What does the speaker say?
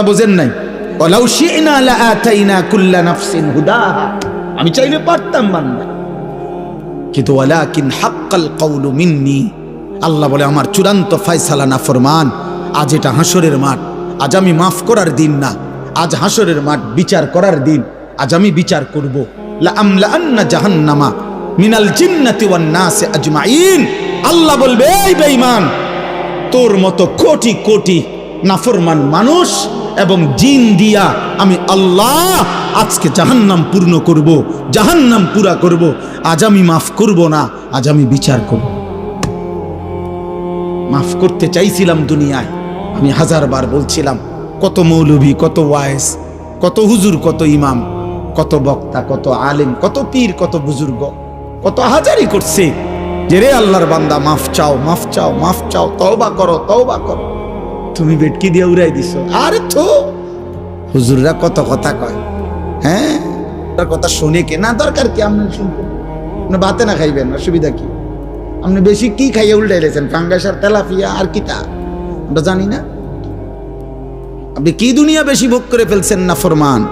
বোঝেন নাই? ওয়ালাউ শি'না লাআতাইনা কুল্লা নাফসিন হুদাহা, আমি চাইলে পারতাম মানতে, কিন্তু ওয়ালাকিন হাক্কাল কওলু মিন্নি, আল্লাহ বলে আমার চূড়ান্ত ফয়সালা নাফরমান। আজ এটা হাসরের মাঠ, আজ আমি মাফ করার দিন না, আজ হাসরের মাঠ, বিচার করার দিন। আজ আমি বিচার করব। লা আমলাআন্না জাহান্নামা মিনাল জিন্নাতি ওয়ান নাসি আজমাইন। আল্লাহ বলবে, এই বেঈমান, তোর মতো কোটি কোটি নাফরমান মানুষ এবং জিন দিয়া আমি আল্লাহ আজকে জাহান্নাম পূর্ণ করব, জাহান্নাম পুরা করব। আজ আমি মাফ করব না, আজ আমি বিচার করব। মাফ করতে চাইছিলাম দুনিয়ায়, আমি হাজারবার বলছিলাম, কত মৌলভী, কত ওয়াইজ, কত হুজুর, কত ইমাম, কত বক্তা, কত আলেম, কত পীর, কত বুজুর্গ, কত হাজারি করছে যে রে আল্লাহর বান্দা মাফ চাও, মাফ চাও, মাফ চাও, তওবা করো, তওবা করো। তুমি বেটকি দিয়ে উড়াই দিছো। আরে তো হুজুররা কত কথা কয়, হ্যাঁ, তার কথা শুনে কে না, দরকার কি? আপনি শুনবেন, আপনি ভাতে না খাইবেন, অসুবিধা কি? আপনি বেশি কি খাইয়ে উল্টাই রেছেন? ফাঙ্গাস আর তেলাপিয়া আর কিতা আমরা জানি না। আপনি কি দুনিয়া বেশি ভোগ করে ফেলছেন না ফরমান?